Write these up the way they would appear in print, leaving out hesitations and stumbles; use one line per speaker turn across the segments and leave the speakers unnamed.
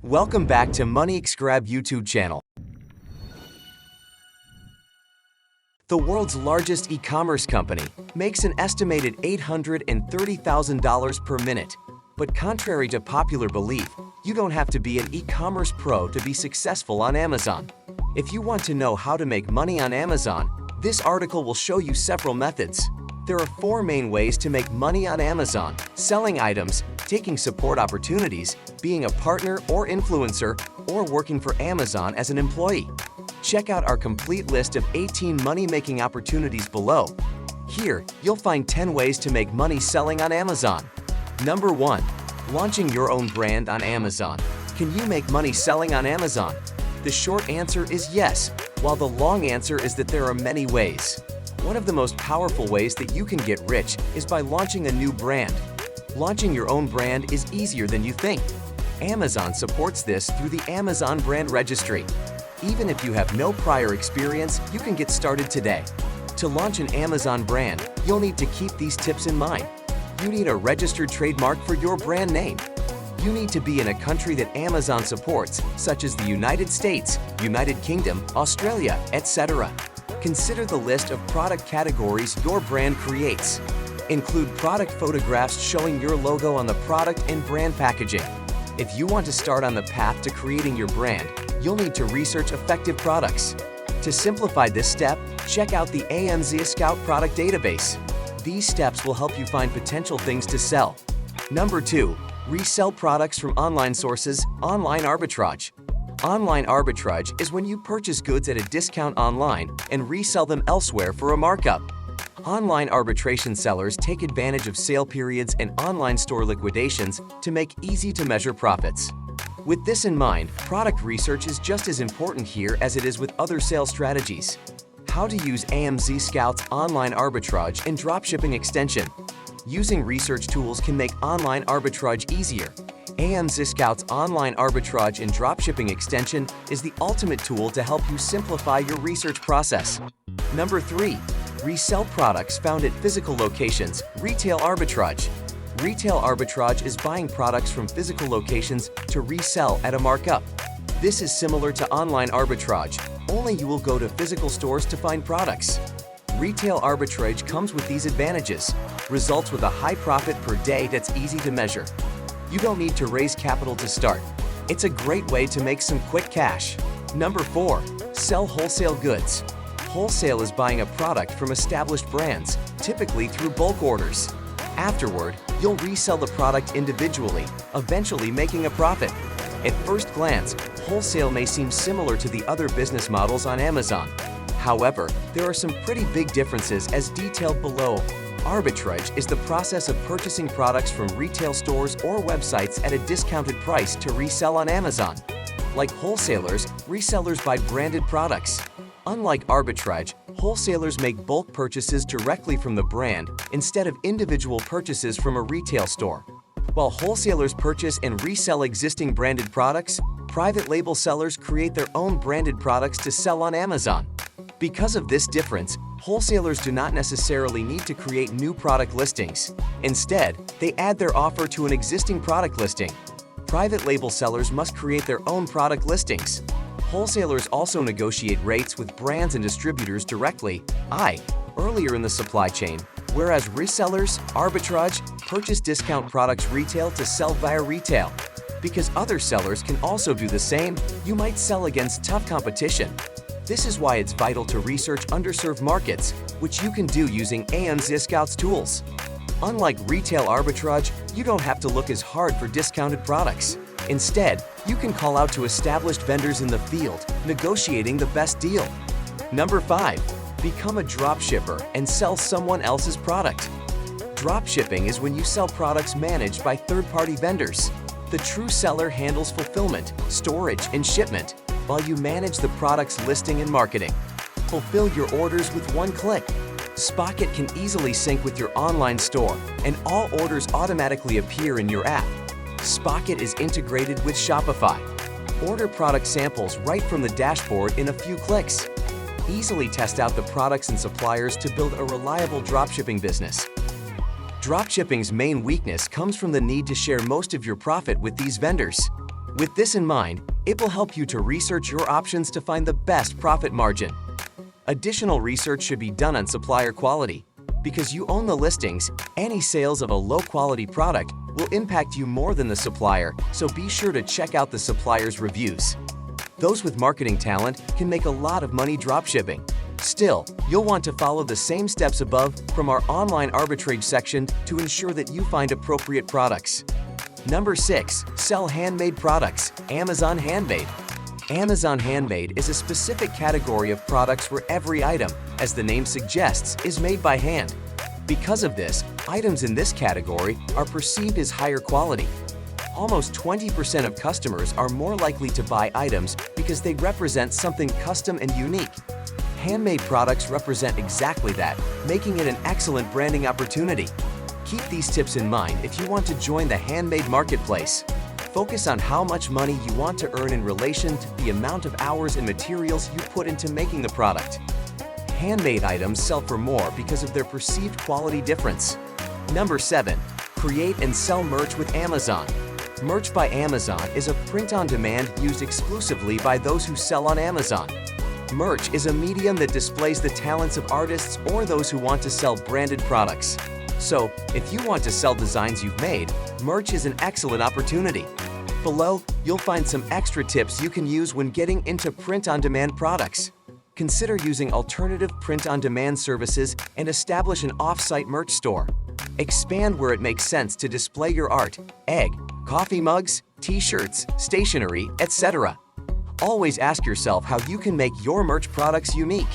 Welcome back to MoneyXGrab YouTube channel. The world's largest e-commerce company makes an estimated $830,000 per minute. But contrary to popular belief, you don't have to be an e-commerce pro to be successful on Amazon. If you want to know how to make money on Amazon, this article will show you several methods. There are 4 main ways to make money on Amazon: selling items, taking support opportunities, being a partner or influencer, or working for Amazon as an employee. Check out our complete list of 18 money-making opportunities below. Here, you'll find 10 ways to make money selling on Amazon. Number 1. Launching your own brand on Amazon. Can you make money selling on Amazon? The short answer is yes, while the long answer is that there are many ways. One of the most powerful ways that you can get rich is by launching a new brand. Launching your own brand is easier than you think. Amazon supports this through the Amazon Brand Registry. Even if you have no prior experience, you can get started today. To launch an Amazon brand, you'll need to keep these tips in mind. You need a registered trademark for your brand name. You need to be in a country that Amazon supports, such as the United States, United Kingdom, Australia, etc. Consider the list of product categories your brand creates. Include product photographs showing your logo on the product and brand packaging. If you want to start on the path to creating your brand, you'll need to research effective products. To simplify this step, check out the AMZ Scout product database. These steps will help you find potential things to sell. Number 2. Resell products from online sources, online arbitrage. Online arbitrage is when you purchase goods at a discount online and resell them elsewhere for a markup. Online arbitration sellers take advantage of sale periods and online store liquidations to make easy-to-measure profits. With this in mind, product research is just as important here as it is with other sales strategies. How to use AMZ Scout's online arbitrage and dropshipping extension. Using research tools can make online arbitrage easier. AMZ Scout's online arbitrage and dropshipping extension is the ultimate tool to help you simplify your research process. Number 3. Resell products found at physical locations, retail arbitrage. Retail arbitrage is buying products from physical locations to resell at a markup. This is similar to online arbitrage, only you will go to physical stores to find products. Retail arbitrage comes with these advantages, results with a high profit per day that's easy to measure. You don't need to raise capital to start. It's a great way to make some quick cash. Number 4. Sell wholesale goods. Wholesale is buying a product from established brands, typically through bulk orders. Afterward, you'll resell the product individually, eventually making a profit. At first glance, wholesale may seem similar to the other business models on Amazon. However, there are some pretty big differences as detailed below. Arbitrage is the process of purchasing products from retail stores or websites at a discounted price to resell on Amazon. Like wholesalers, resellers buy branded products. Unlike arbitrage, wholesalers make bulk purchases directly from the brand instead of individual purchases from a retail store. While wholesalers purchase and resell existing branded products, private label sellers create their own branded products to sell on Amazon. Because of this difference, wholesalers do not necessarily need to create new product listings. Instead, they add their offer to an existing product listing. Private label sellers must create their own product listings. Wholesalers also negotiate rates with brands and distributors directly, earlier in the supply chain, whereas resellers, arbitrage, purchase discount products retail to sell via retail. Because other sellers can also do the same, you might sell against tough competition. This is why it's vital to research underserved markets, which you can do using AMZ Scout's tools. Unlike retail arbitrage, you don't have to look as hard for discounted products. Instead, you can call out to established vendors in the field, negotiating the best deal. Number 5. Become a dropshipper and sell someone else's product. Dropshipping is when you sell products managed by third-party vendors. The true seller handles fulfillment, storage, and shipment, while you manage the product's listing and marketing. Fulfill your orders with one click. Spocket can easily sync with your online store, and all orders automatically appear in your app. Spocket is integrated with Shopify. Order product samples right from the dashboard in a few clicks. Easily test out the products and suppliers to build a reliable dropshipping business. Dropshipping's main weakness comes from the need to share most of your profit with these vendors. With this in mind, it will help you to research your options to find the best profit margin. Additional research should be done on supplier quality. Because you own the listings, any sales of a low-quality product will impact you more than the supplier, so be sure to check out the supplier's reviews. Those with marketing talent can make a lot of money dropshipping. Still, you'll want to follow the same steps above from our online arbitrage section to ensure that you find appropriate products. Number 6. Sell handmade products. Amazon Handmade. Amazon Handmade is a specific category of products where every item, as the name suggests, is made by hand. Because of this, items in this category are perceived as higher quality. Almost 20% of customers are more likely to buy items because they represent something custom and unique. Handmade products represent exactly that, making it an excellent branding opportunity. Keep these tips in mind if you want to join the handmade marketplace. Focus on how much money you want to earn in relation to the amount of hours and materials you put into making the product. Handmade items sell for more because of their perceived quality difference. Number 7. Create and sell merch with Amazon. Merch by Amazon is a print-on-demand used exclusively by those who sell on Amazon. Merch is a medium that displays the talents of artists or those who want to sell branded products. So, if you want to sell designs you've made, merch is an excellent opportunity. Below, you'll find some extra tips you can use when getting into print-on-demand products. Consider using alternative print-on-demand services and establish an off-site merch store. Expand where it makes sense to display your art, egg, coffee mugs, t-shirts, stationery, etc. Always ask yourself how you can make your merch products unique.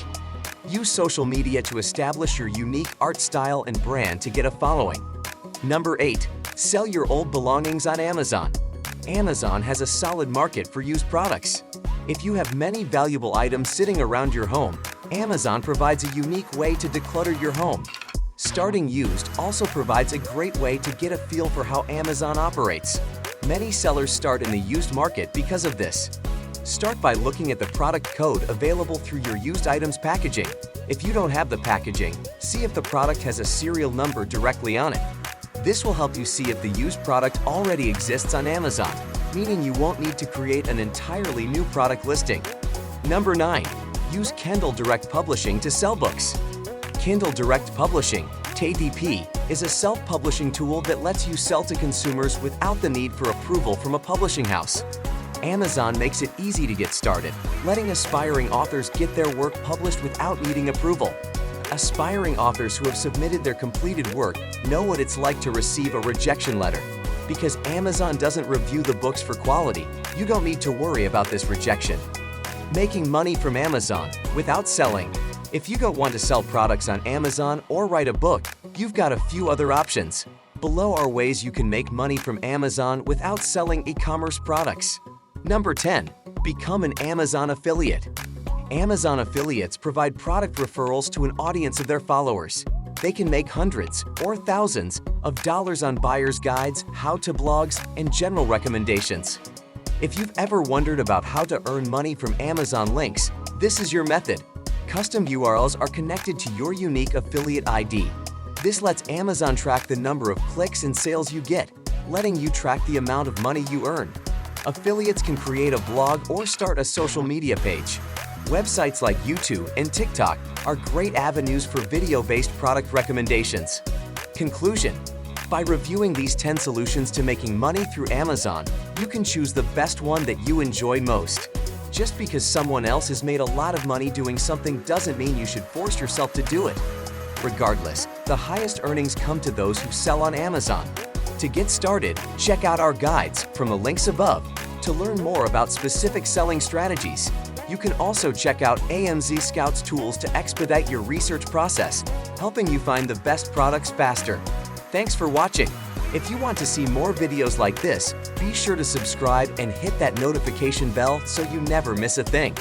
Use social media to establish your unique art style and brand to get a following. Number 8. Sell your old belongings on Amazon. Amazon has a solid market for used products. If you have many valuable items sitting around your home, Amazon provides a unique way to declutter your home. Starting used also provides a great way to get a feel for how Amazon operates. Many sellers start in the used market because of this. Start by looking at the product code available through your used items packaging. If you don't have the packaging, see if the product has a serial number directly on it. This will help you see if the used product already exists on Amazon, meaning you won't need to create an entirely new product listing. Number 9. Use Kindle Direct Publishing to sell books. Kindle Direct Publishing, KDP, is a self-publishing tool that lets you sell to consumers without the need for approval from a publishing house. Amazon makes it easy to get started, letting aspiring authors get their work published without needing approval. Aspiring authors who have submitted their completed work know what it's like to receive a rejection letter. Because Amazon doesn't review the books for quality, you don't need to worry about this rejection. Making money from Amazon without selling. If you don't want to sell products on Amazon or write a book, you've got a few other options. Below are ways you can make money from Amazon without selling e-commerce products. Number 10. Become an Amazon affiliate. Amazon affiliates provide product referrals to an audience of their followers. They can make hundreds or thousands of dollars on buyers' guides, how-to blogs, and general recommendations. If you've ever wondered about how to earn money from Amazon links, this is your method. Custom URLs are connected to your unique affiliate ID. This lets Amazon track the number of clicks and sales you get, letting you track the amount of money you earn. Affiliates can create a blog or start a social media page. Websites like YouTube and TikTok are great avenues for video-based product recommendations. Conclusion: by reviewing these 10 solutions to making money through Amazon, you can choose the best one that you enjoy most. Just because someone else has made a lot of money doing something doesn't mean you should force yourself to do it. Regardless, the highest earnings come to those who sell on Amazon. To get started, check out our guides from the links above to learn more about specific selling strategies. You can also check out AMZ Scout's tools to expedite your research process, helping you find the best products faster. Thanks for watching. If you want to see more videos like this, be sure to subscribe and hit that notification bell so you never miss a thing.